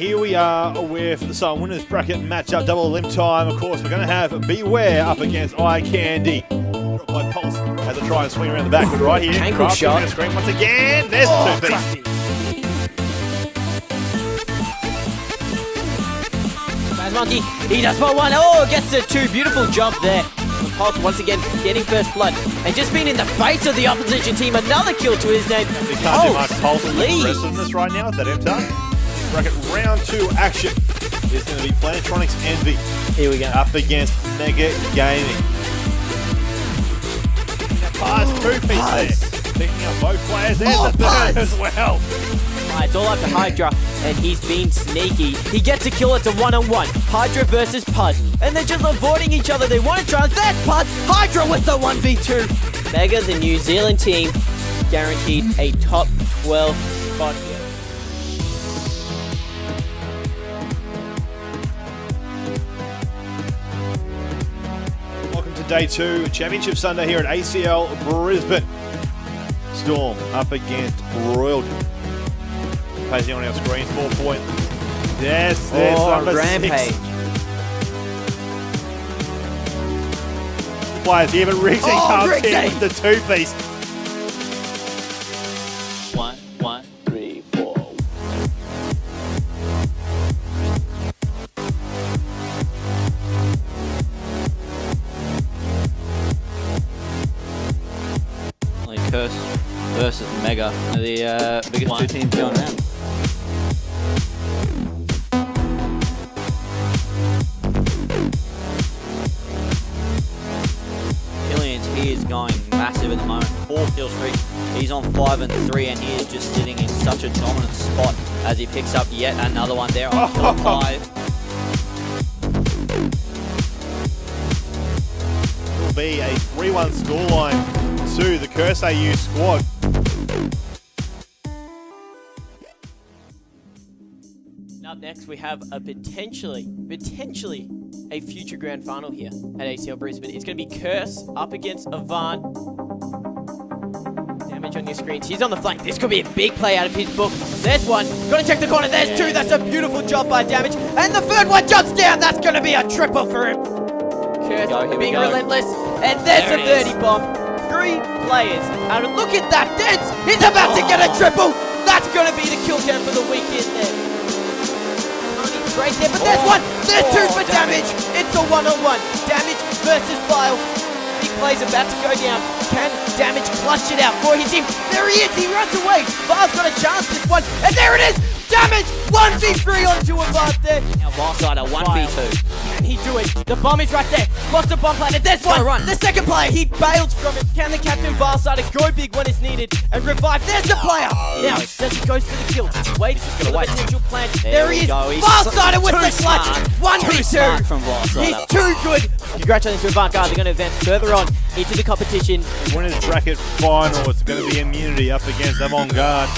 here we are with the Sun Winners Bracket matchup, double limb time. Of course, we're going to have Beware up against Eye Candy. By Pulse as I try and swing around the back, but right here, ankle shot. The screen once again. There's the two-piece. Monkey, he does spot one. Oh, gets the two. Beautiful jump there. Pulse once again getting first blood and just being in the face of the opposition team. Another kill to his name. We can't do much. Pulse aggressiveness right now with that M-Tar. Bracket round 2 action is going to be Plantronics Envy. Here we go. Up against Mega Gaming. Pass two-piece there. Picking up both players. There's the third as well. It's all up to Hydra, and he's been sneaky. He gets a kill. It's a one-on-one. Hydra versus Pud, and they're just avoiding each other. They want to try. That's Pud. Hydra with the 1v2. Mega, the New Zealand team, guaranteed a top 12 spot here. Welcome to day 2, Championship Sunday here at ACL Brisbane. Storm up against Royal. Pacing on our screen, 4 point. Yes, there's number Rampage. 6. Players here, but Riggsy comes in with the two-piece. 1, 1, 3, 4. Curse versus Mega, the biggest two teams going around. He is going massive at the moment. 4 kill streak. He's on 5 and 3, and he is just sitting in such a dominant spot as he picks up yet another one there on kill 5. It will be a 3-1 scoreline to the Curse AU squad. Up next, we have a potentially a future grand final here at ACL Brisbane. It's going to be Curse up against Avant. Damage on your screens. He's on the flank. This could be a big play out of his book. There's one. Got to check the corner. There's two. That's a beautiful job by Damage. And the third one jumps down. That's going to be a triple for him. Curse being relentless. And there's a 30 bomb. 3 players. And look at that. Dance. He's about to get a triple. That's going to be the kill count for the weekend there. Right there, but there's one! There's 2 for Damage! It's a one-on-one. Damage versus Vile. Big play's about to go down. Can Damage clutch it out for his team? There he is! He runs away! Vile's got a chance this one, and there it is! Damage! 1v3 onto Avant there. Now Vilesider 1v2. Can he do it? The bomb is right there. Lost the bomb planted. There's one! Run. The second player, he bails from it. Can the captain Vilesider go big when it's needed and revive? There's the player! Now, does he go for the kill? Waits for the potential plant. There he is! Vilesider with the clutch! 1v2! From Vilesider. He's too good! Congratulations to Vanguard. They're going to advance further on into the competition. The winners bracket final, it's going to be Immunity up against Avant-Garde.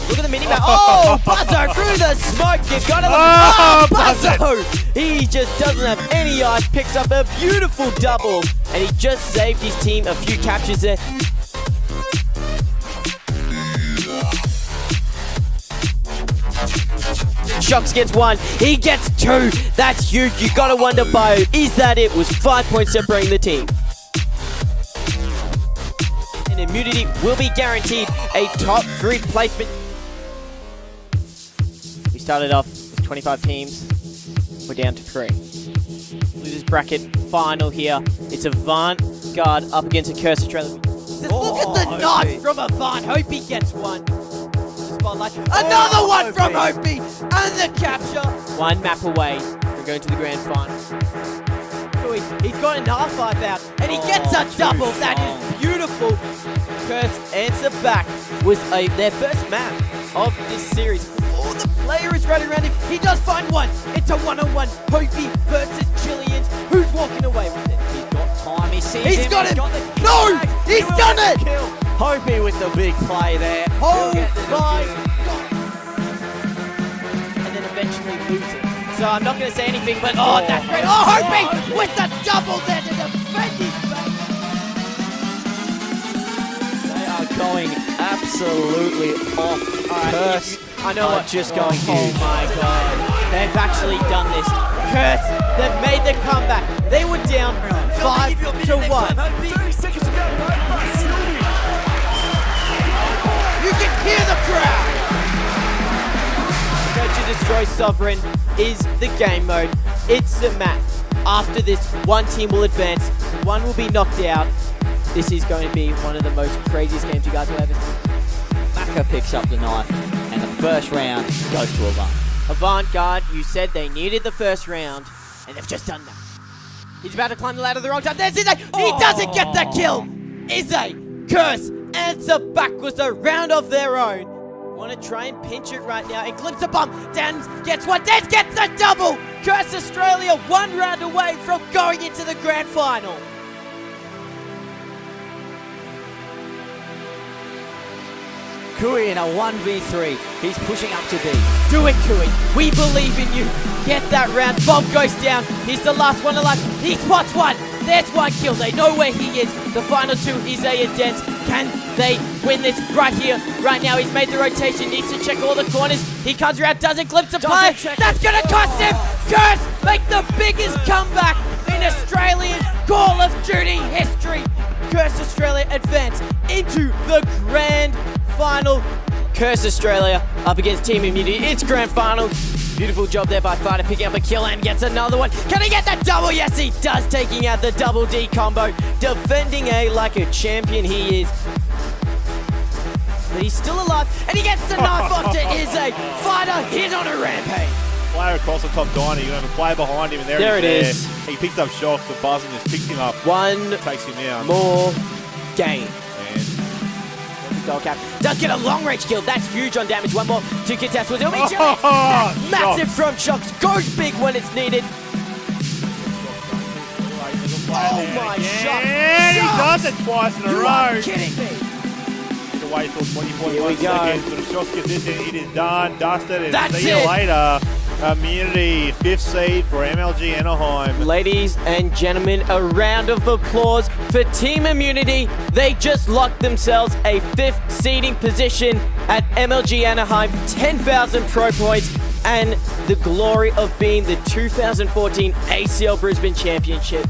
Look at the minimap. Oh, Buzzo through the smoke. You got him. Oh, Buzzo! He just doesn't have any eyes. Picks up a beautiful double. And he just saved his team a few captures there. Shocks gets 1. He gets 2. That's huge. You got to wonder, Bio, is that it? Was 5 points separating the team. And Immunity will be guaranteed a top 3 placement. We started off with 25 teams. We're down to 3. Losers bracket final here. It's Avant-Garde up against a Curse Australia. Look at the knife from Avant. Hope he gets 1. Spotlight. Another one from Hopi. And the capture. 1 map away from going to the grand final. He's got an R5 out. And he gets a double. That is beautiful. Curse answer back was their first map of this series. Oh, the player is running around him. He does find one. It's a one-on-one. Hopi versus Chileans. Who's walking away with it? He's got time. He sees He's him. got him. Got the No! He's done it! Kill. Hopi with the big play there. Oh my God. And then eventually lose it. So I'm not going to say anything, but that's great. Oh, Hopi with the double there to defend his back. They are going absolutely absolutely off. Curse I know what. just going Oh huge. my god. They've actually done this. Curse, they've made the comeback. They were down 5-1. 30 seconds to go. You can hear the crowd. Search and Destroy Sovereign is the game mode. It's the map. After this, one team will advance, one will be knocked out. This is going to be one of the most craziest games you guys will ever see. Maka picks up the knife, and the first round goes to Avant. Avant-Garde, you said they needed the first round, and they've just done that. He's about to climb the ladder the wrong time. There's Izzy! He doesn't get the kill! Izzy, Curse, answer back was a round of their own. Want to try and pinch it right now and glimpse a bomb. Dan gets one. Dan gets the double! Curse Australia 1 round away from going into the grand final. Kui in a 1v3. He's pushing up to B. Do it, Kui. We believe in you. Get that round. Bomb goes down. He's the last one alive. He spots one. There's one kill. They know where he is. The final two, Izzy and Dent. Can they win this right here, right now? He's made the rotation. Needs to check all the corners. He comes around. Doesn't glimpse a player. That's going to cost him. Curse make the biggest comeback in Australian Call of Duty history. Curse Australia advance into the grand final. Curse Australia up against Team Immunity. It's grand final. Beautiful job there by Fighter, picking up a kill and gets another one. Can he get that double? Yes, he does, taking out the double D combo. Defending A like a champion he is. But he's still alive, and he gets the knife off to Izzy. Fighter, he's on a rampage. Player across the top diner. You have a player behind him, and there it he's is. there. He picked up shots, but Buzzing just picked him up. One Takes him down. more game. And Goal cap. Does get a long range kill. That's huge on damage. One more to contest with. It'll be That's massive from Shocks. Goes big when it's needed. Oh my shot. And he does it twice in a You row. are kidding me. Away till 20.1 Here we go. seconds. But if Shots get this in, it is done, dusted, and That's see you it. later. Immunity, 5th seed for MLG Anaheim. Ladies and gentlemen, a round of applause for Team Immunity. They just locked themselves a 5th seeding position at MLG Anaheim, 10,000 pro points, and the glory of being the 2014 ACL Brisbane Championship.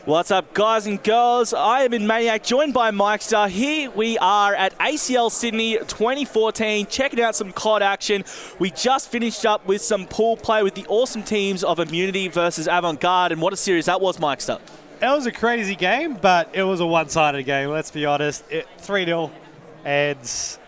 What's up, guys and girls? I am in Maniac, joined by Mike Star. Here we are at ACL Sydney 2014, checking out some CoD action. We just finished up with some pool play with the awesome teams of Immunity versus Avant-Garde, and what a series that was, Mike Star. It was a crazy game, but it was a one-sided game, let's be honest. 3-0, and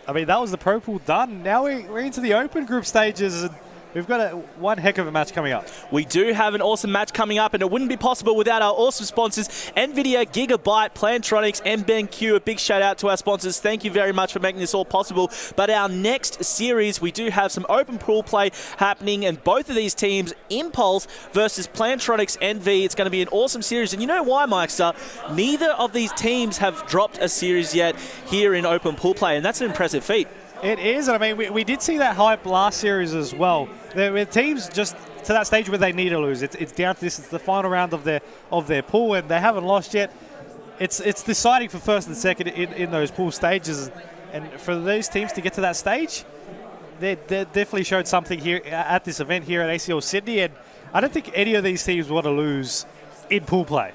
I mean, that was the Pro Pool done. Now we're into the open group stages, and we've got one heck of a match coming up. We do have an awesome match coming up, and it wouldn't be possible without our awesome sponsors, NVIDIA, Gigabyte, Plantronics, and BenQ. A big shout out to our sponsors. Thank you very much for making this all possible. But our next series, we do have some open pool play happening, and both of these teams, Impulse versus Plantronics NV. It's going to be an awesome series, and you know why, Mike Star? Neither of these teams have dropped a series yet here in open pool play, and that's an impressive feat. It is, and I mean, we did see that hype last series as well. There were teams just to that stage where they need to lose. It's down to this. It's the final round of their pool, and they haven't lost yet. It's deciding for first and second in those pool stages, and for those teams to get to that stage, they definitely showed something here at this event here at ACL Sydney, and I don't think any of these teams want to lose in pool play.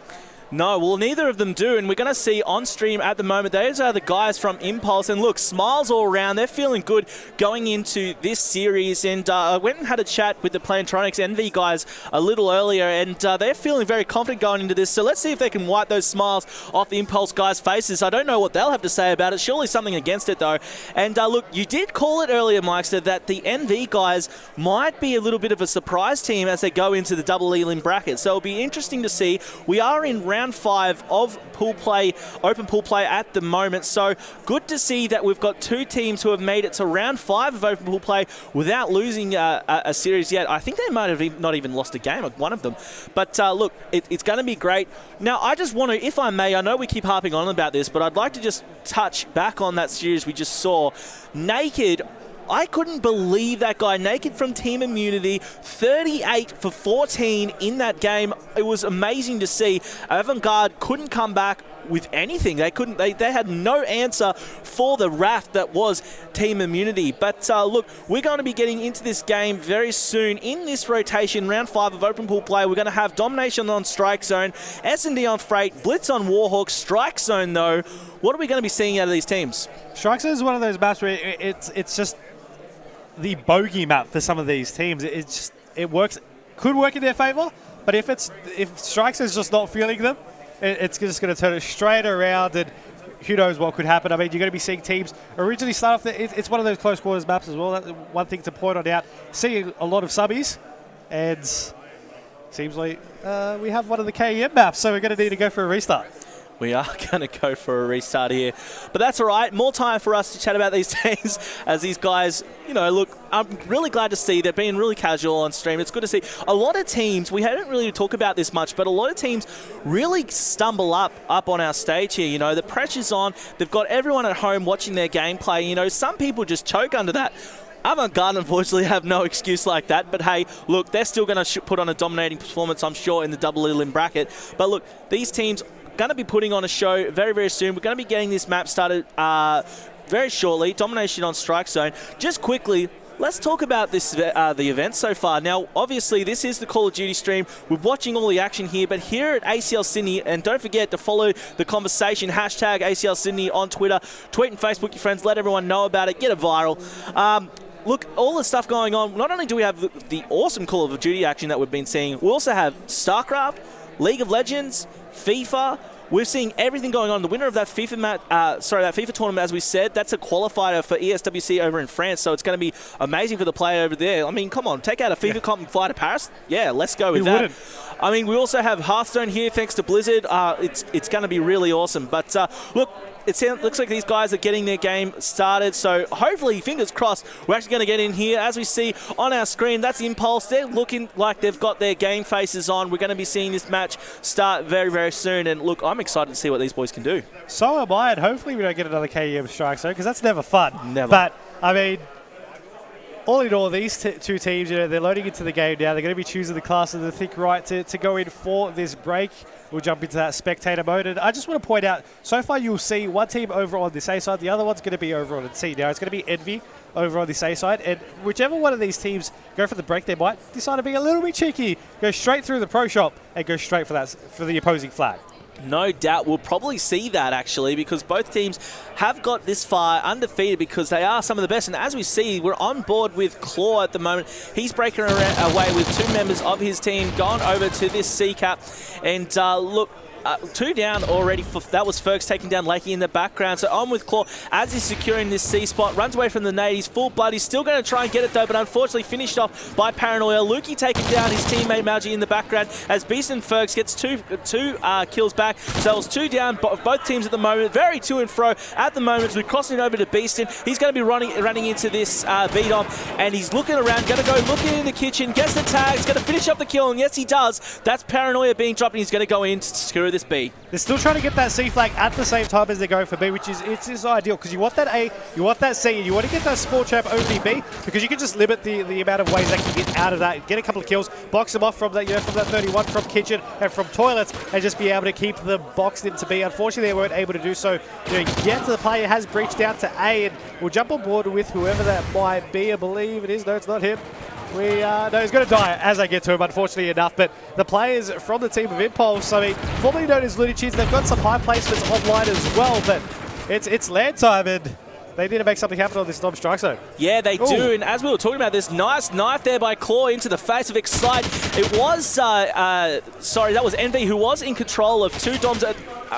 No, well, neither of them do, and we're going to see on stream at the moment, those are the guys from Impulse, and look, smiles all around. They're feeling good going into this series, and I went and had a chat with the Plantronics NV guys a little earlier, and they're feeling very confident going into this, so let's see if they can wipe those smiles off the Impulse guys' faces. I don't know what they'll have to say about it, surely something against it, though. And look, you did call it earlier, Mikester, that the NV guys might be a little bit of a surprise team as they go into the double elim bracket, so it'll be interesting to see. We are in round 5 of pool play, open pool play at the moment. So good to see that we've got two teams who have made it to round 5 of open pool play without losing a series yet. I think they might have not even lost a game, one of them. But look, it's going to be great. Now, I just want to, if I may, I know we keep harping on about this, but I'd like to just touch back on that series we just saw. Naked, I couldn't believe that guy. Naked from Team Immunity, 38 for 14 in that game. It was amazing to see. Avant-Garde couldn't come back with anything. They couldn't. They had no answer for the raft that was Team Immunity. But look, we're going to be getting into this game very soon. In this rotation, round 5 of open pool play, we're going to have Domination on Strike Zone, S&D on Freight, Blitz on Warhawk, Strike Zone though. What are we going to be seeing out of these teams? Strike Zone is one of those maps where it's just the bogey map for some of these teams. It works, could work in their favor, but if Strikes is just not feeling them, it's just going to turn it straight around, and who knows what could happen. I mean, you're going to be seeing teams originally start off. It's one of those close quarters maps as well. That's one thing to point on out. Seeing a lot of subbies, and seems like we have one of the KEM maps, so we're going to need to go for a restart. We are going to go for a restart here. But that's all right. More time for us to chat about these teams as these guys, you know, look, I'm really glad to see they're being really casual on stream. It's good to see. A lot of teams, we haven't really talked about this much, but a lot of teams really stumble up on our stage here. You know, the pressure's on. They've got everyone at home watching their gameplay. You know, some people just choke under that. Avant-Garde, unfortunately, have no excuse like that. But, hey, look, they're still going to put on a dominating performance, I'm sure, in the double elim bracket. But, look, these teams going to be putting on a show very, very soon. We're going to be getting this map started very shortly. Domination on Strike Zone. Just quickly, let's talk about this the event so far. Now, obviously, this is the Call of Duty stream. We're watching all the action here, but here at ACL Sydney, and don't forget to follow the conversation, hashtag ACL Sydney on Twitter, tweet and Facebook your friends, let everyone know about it, get it viral. Look, all the stuff going on, not only do we have the awesome Call of Duty action that we've been seeing, we also have StarCraft, League of Legends, FIFA. We're seeing everything going on. The winner of that FIFA tournament, as we said, that's a qualifier for ESWC over in France, so it's going to be amazing for the player over there. I mean, come on, take out a FIFA comp and fly to Paris. Yeah, let's go with that. Wouldn't? I mean, we also have Hearthstone here, thanks to Blizzard. It's going to be really awesome. But look, it looks like these guys are getting their game started, so hopefully, fingers crossed, we're actually going to get in here. As we see on our screen, that's Impulse. They're looking like they've got their game faces on. We're going to be seeing this match start very, very soon, and look, I'm excited to see what these boys can do. So am I, and hopefully we don't get another KEM Strike Zone, because that's never fun. Never. But, I mean, all in all, these two teams, you know, they're loading into the game now. They're going to be choosing the class of the think right to go in for this break. We'll jump into that spectator mode. And I just want to point out, so far you'll see one team over on this A side, the other one's going to be over on the C. Now, it's going to be Envy over on this A side, and whichever one of these teams go for the break, they might decide to be a little bit cheeky, go straight through the pro shop, and go straight for the opposing flag. No doubt we'll probably see that, actually, because both teams have got this far undefeated because they are some of the best. And as we see, we're on board with Claw at the moment. He's breaking away with 2 members of his team, gone over to this C-Cap. And look, 2 down already. That was Fergs taking down Lakey in the background. So on with Claw as he's securing this C spot. Runs away from the nade. He's full blood. He's still going to try and get it though, but unfortunately finished off by Paranoia. Lukey taking down his teammate Mauji in the background as Beast and Fergs gets two kills back. So it's 2 down, both teams at the moment. Very to and fro at the moment. We're crossing it over to Beastin. He's going to be running into this beat-on, and he's looking around, going to go looking in the kitchen, gets the tags, going to finish up the kill, and yes he does. That's Paranoia being dropped, and he's going to go in to secure this B. They're still trying to get that C flag at the same time as they're going for B, which is ideal because you want that A, you want that C, and you want to get that small trap over the B because you can just limit the amount of ways they can get out of that, get a couple of kills, box them off from that, from that 31, from kitchen and from toilets, and just be able to keep them boxed into B. Unfortunately, they weren't able to do so. Yet the player has breached out to A, and we'll jump on board with whoever that might be. I believe it is. No, it's not him. No, he's going to die as I get to him, unfortunately enough. But the players from the team of Impulse, I mean, formerly known as Looney Tunes, they've got some high placements online as well. But it's land time, and they need to make something happen on this Storm Strike Zone. Yeah, they do. And as we were talking about, this nice knife there by Claw into the face of Excite. It was, sorry, that was Envy who was in control of 2 Doms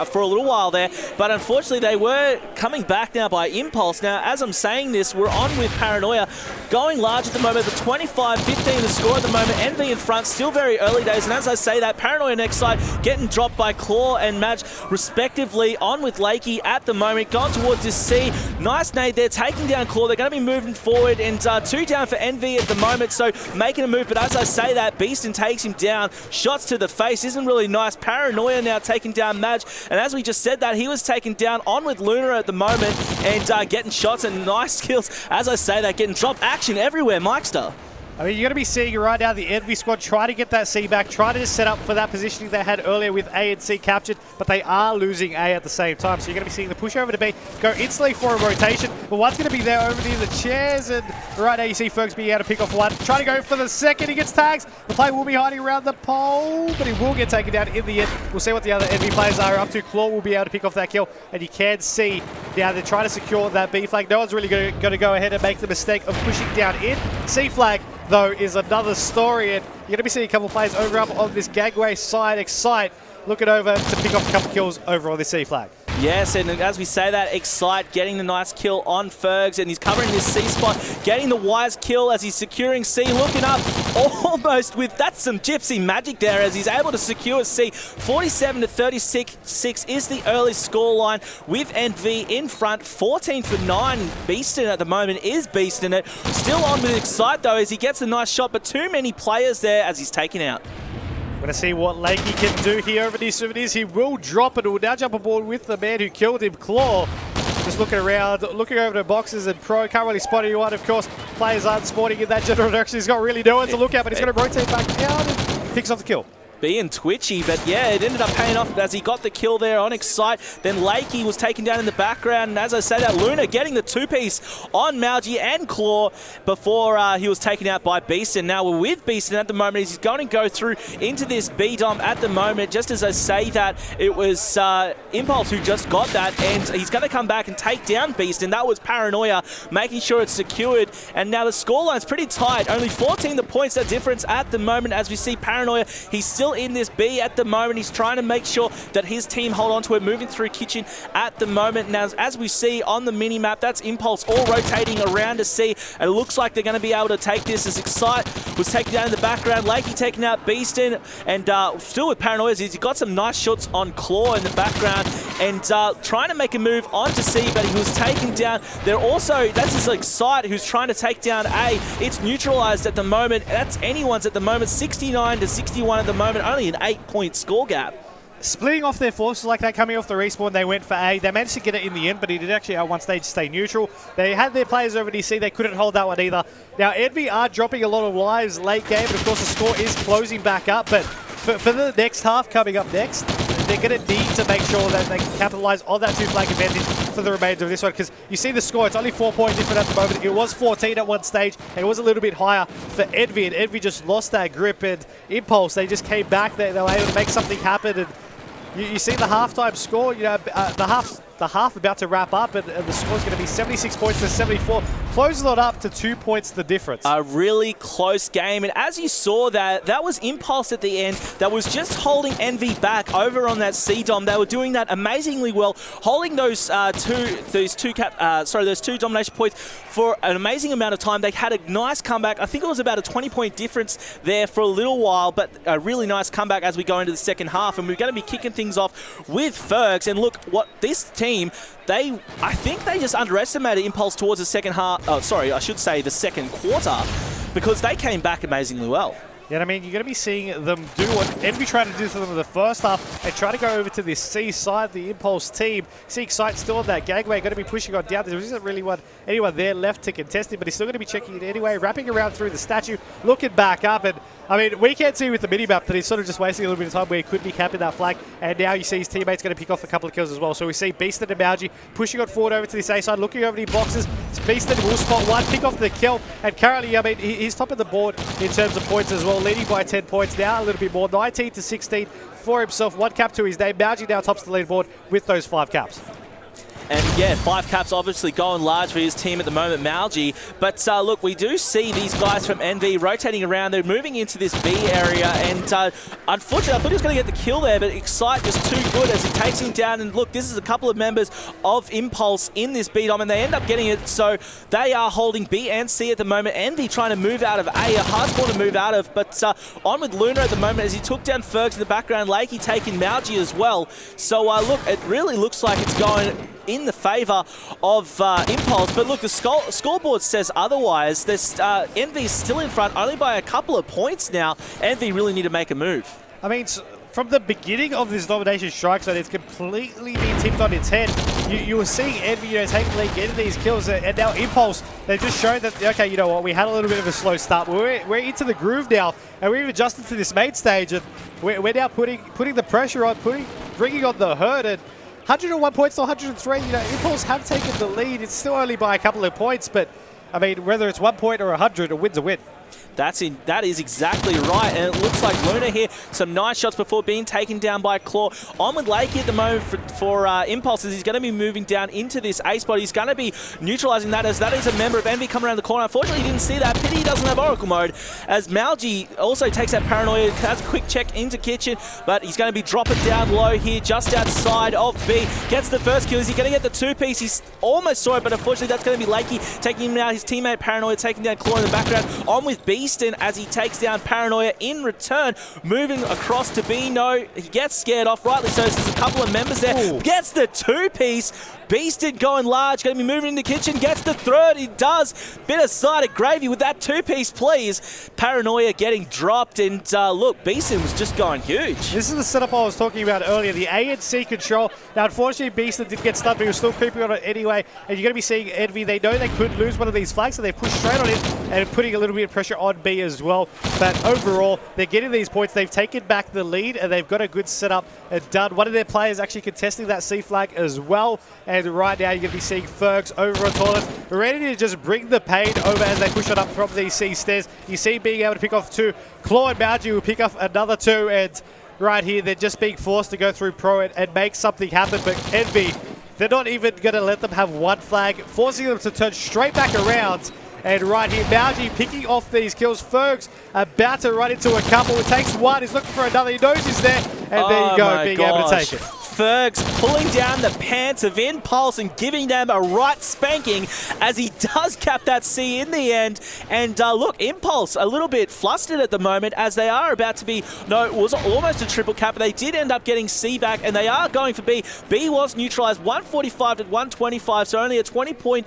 for a little while there. But unfortunately, they were coming back now by Impulse. Now, as I'm saying this, we're on with Paranoia. Going large at the moment, the 25-15 the score at the moment. Envy in front, still very early days. And as I say that, Paranoia next side getting dropped by Claw and Madge respectively. On with Lakey at the moment, gone towards this C. Nice nade there, taking down Claw. They're going to be moving forward, and 2 down for Envy at the moment, so making a move. But as I say that, Beastin takes him down. Shots to the face isn't really nice. Paranoia now taking down Madge, and as we just said that, he was taken down. On with Luna at the moment, and getting shots and nice kills. As I say that, getting drop action everywhere, Mikester. I mean, you're going to be seeing right now the Envy squad try to get that C back, try to just set up for that positioning they had earlier with A and C captured, but they are losing A at the same time. So you're going to be seeing the push over to B, go instantly for a rotation, but one's going to be there over near the chairs, and right now you see Fergs being able to pick off one, trying to go for the second, he gets tags. The player will be hiding around the pole, but he will get taken down in the end. We'll see what the other Envy players are up to. Claw will be able to pick off that kill, and you can see now they're trying to secure that B flag. No one's really going to go ahead and make the mistake of pushing down in. C flag, though, is another story, and you're going to be seeing a couple of players over up on this gangway side. Excite looking over to pick off a couple of kills over on this C flag. Yes, and as we say that, Excite getting the nice kill on Fergs, and he's covering this C spot, getting the wise kill as he's securing C, looking up almost with, that's some gypsy magic there as he's able to secure C. 47-36 is the early scoreline with NV in front, 14 for 9. Beastin at the moment is Beastin it. Still on with Excite though as he gets a nice shot, but too many players there as he's taken out. Going to see what Lakey can do here over these souvenirs. He will drop it. Will now jump aboard with the man who killed him, Claw. Just looking around, looking over the boxes, and Pro can't really spot anyone. Of course, players aren't spotting in that general direction. He's got really no one to look at, but he's going to rotate back out and picks off the kill. Being twitchy, but yeah, it ended up paying off as he got the kill there on Excite. Then Lakey was taken down in the background, and as I say that, Luna getting the 2-piece on Mauji and Claw before he was taken out by Beastin. Now we're with Beastin at the moment. He's going to go through into this B-Dom at the moment. Just as I say that, it was Impulse who just got that, and he's going to come back and take down Beastin. That was Paranoia, making sure it's secured, and now the scoreline's pretty tight. Only 14 the points, that difference at the moment as we see Paranoia. He's still in this B at the moment. He's trying to make sure that his team hold on to it, moving through kitchen at the moment. Now, as we see on the mini-map, that's Impulse all rotating around to C, and it looks like they're going to be able to take this as Excite was taken down in the background. Lakey taking out Beastin, and still with Paranoia, he's got some nice shots on Claw in the background, and trying to make a move onto C, but he was taken down. They're also, that's his Excite who's trying to take down A. It's neutralized at the moment. That's anyone's at the moment, 69-61 at the moment. Only an 8-point score gap. Splitting off their forces like that, coming off the respawn, they went for A. They managed to get it in the end, but he did actually at one stage stay neutral. They had their players over DC. They couldn't hold that one either. Now, Envy are dropping a lot of lives late game, and of course the score is closing back up, but for the next half coming up next, they're going to need to make sure that they can capitalize on that 2-flag advantage for the remainder of this one, because you see the score, it's only 4 points different at the moment. It was 14 at one stage, and it was a little bit higher for Envy, and Envy just lost that grip, and Impulse, they just came back, they were able to make something happen, and you see the halftime score. You know, the half about to wrap up, and the score is going to be 76 points to 74. Closes it up to 2 points the difference. A really close game, and as you saw, that was Impulse at the end that was just holding Envy back over on that C-Dom. They were doing that amazingly well, holding those two domination points for an amazing amount of time. They had a nice comeback. I think it was about a 20-point difference there for a little while, but a really nice comeback as we go into the second half, and we're going to be kicking things off with Fergs. And look, what this team, I think they just underestimated Impulse towards the second half. Oh, sorry, I should say the second quarter, because they came back amazingly well. Yeah, I mean, you're going to be seeing them do what Envy tried to do to them in the first half and try to go over to this C side, the Impulse team. See Excite still on that gangway, going to be pushing on down. There isn't really anyone there left to contest him, but he's still going to be checking it anyway, wrapping around through the statue, looking back up. And I mean, we can't see with the minimap that he's sort of just wasting a little bit of time where he could be capping that flag. And now you see his teammates going to pick off a couple of kills as well. So we see Beastin and Mauji pushing on forward over to this A side, looking over the boxes. Beastin will spot one, pick off the kill. And currently, I mean, he's top of the board in terms of points as well, leading by 10 points now, a little bit more, 19 to 16 for himself. 1 cap to his name. Mauji now tops the leaderboard with those 5 caps. And yeah, 5 caps obviously going large for his team at the moment, Mauji. But look, we do see these guys from NV rotating around. They're moving into this B area. And unfortunately, I thought he was going to get the kill there, but Excite just too good as he takes him down. And look, this is a couple of members of Impulse in this B-Dom, and they end up getting it. So they are holding B and C at the moment. NV trying to move out of A, a hard spawn to move out of. But on with Luna at the moment as he took down Fergs in the background. Lakey taking Mauji as well. So look, it really looks like it's going in the favour of Impulse. But look, the scoreboard says otherwise. Envy's still in front only by a couple of points now. Envy really need to make a move. I mean, from the beginning of this domination strike zone, it's completely been tipped on its head. You were seeing Envy, take the lead, getting these kills, and now Impulse, they've just shown that, okay, you know what, we had a little bit of a slow start. We're into the groove now, and we've adjusted to this main stage, and we're now putting the pressure on, bringing on the herd, and 101 points to 103. Impulse have taken the lead. It's still only by a couple of points, but I mean, whether it's 1 point or 100, a win's a win. That is exactly right, and it looks like Luna here, some nice shots before being taken down by Claw. On with Lakey at the moment for Impulse, as he's going to be moving down into this A spot. He's going to be neutralizing that, as that is a member of Envy coming around the corner. Unfortunately, he didn't see that. Pity he doesn't have Oracle mode, as Mauji also takes that Paranoia, has a quick check into Kitchen, but he's going to be dropping down low here, just outside of B. Gets the first kill. Is he going to get the 2-piece? He's almost saw it, but unfortunately, that's going to be Lakey taking him out. His teammate Paranoia taking down Claw in the background. On with Beastin as he takes down Paranoia in return, moving across to B. No, he gets scared off, rightly so. There's a couple of members there. Ooh. Gets the 2-piece. Beastin going large, going to be moving into Kitchen, gets the third, he does. Bit of side of gravy with that 2-piece, please. Paranoia getting dropped, and look, Beastin was just going huge. This is the setup I was talking about earlier, the ANC control. Now, unfortunately, Beastin did get stunned, but he was still creeping on it anyway, and you're going to be seeing Envy. They know they could lose one of these flags, so they push straight on it, and putting a little bit of pressure on B as well. But overall, they're getting these points. They've taken back the lead, and they've got a good setup done. One of their players actually contesting that C flag as well. And right now, you're going to be seeing Fergs over on Toilet, ready to just bring the pain over as they push it up from these C stairs. You see being able to pick off 2. Claw and Mauji will pick off another 2. And right here, they're just being forced to go through Pro and make something happen. But Envy, they're not even going to let them have 1 flag, forcing them to turn straight back around. And right here, Mauji picking off these kills. Fergs about to run into a couple. It takes 1. He's looking for another. He knows he's there. And there you go, being able to take it. Fergs pulling down the pants of Impulse and giving them a right spanking as he does cap that C in the end. And look, Impulse a little bit flustered at the moment as they are about to be, no, it was almost a triple cap, but they did end up getting C back, and they are going for B. B was neutralized 145 to 125, so only a 20-point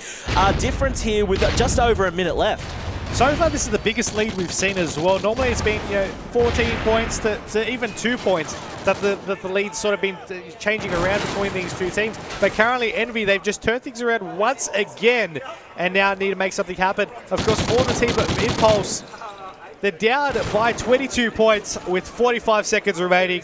difference here with just over a minute left. So far, this is the biggest lead we've seen as well. Normally, it's been 14 points to even 2 points that the lead's sort of been changing around between these two teams. But currently, Envy, they've just turned things around once again and now need to make something happen. Of course, for the team of Impulse, they're down by 22 points with 45 seconds remaining.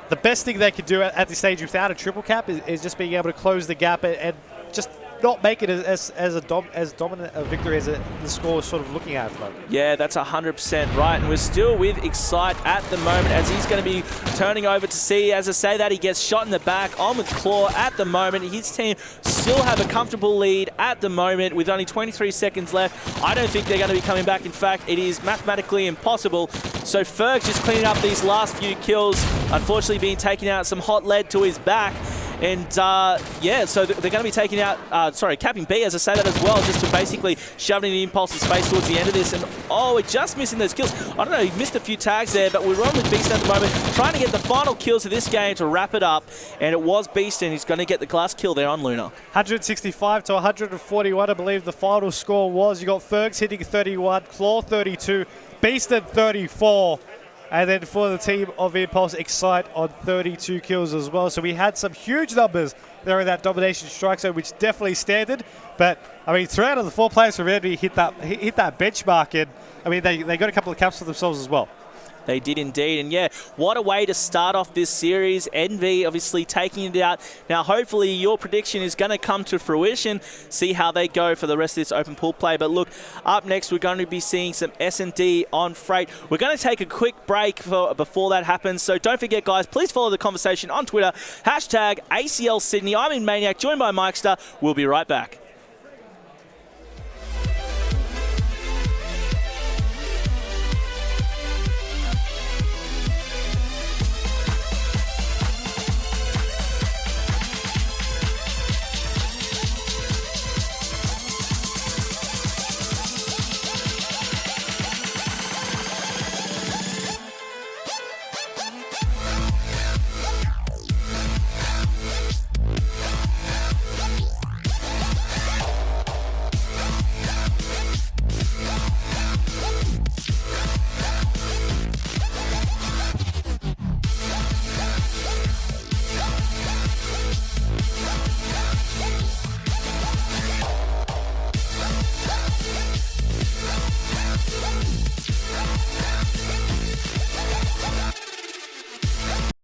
The best thing they could do at this stage without a triple cap is just being able to close the gap and just not make it as dominant a victory as the score is sort of looking at the moment. Yeah, that's 100% right. And we're still with Excite at the moment as he's going to be turning over to see. As I say that, he gets shot in the back on with Claw at the moment. His team still have a comfortable lead at the moment with only 23 seconds left. I don't think they're going to be coming back. In fact, it is mathematically impossible. So Ferg just cleaning up these last few kills, unfortunately being taken out, some hot lead to his back. And yeah, so they're going to be taking out, capping B, as I say that as well, just to basically shove it in the Impulse's face towards the end of this. And oh, we're just missing those kills. I don't know, he missed a few tags there, but we're on with Beaston at the moment, trying to get the final kills of this game to wrap it up. And it was Beaston. He's going to get the last kill there on Luna. 165 to 141, I believe the final score was. You got Fergs hitting 31, Claw 32, Beaston 34. And then for the team of Impulse, Excite on 32 kills as well. So we had some huge numbers there in that domination strike zone, which definitely standard. But I mean, 3 out of the 4 players from Envy hit that benchmark, and I mean they got a couple of caps for themselves as well. They did indeed. And yeah, what a way to start off this series. Envy obviously taking it out. Now, hopefully your prediction is going to come to fruition. See how they go for the rest of this open pool play. But look, up next, we're going to be seeing some S&D on Freight. We're going to take a quick break before that happens. So don't forget, guys, please follow the conversation on Twitter. #ACL Sydney. I'm in Maniac, joined by Mikester. We'll be right back.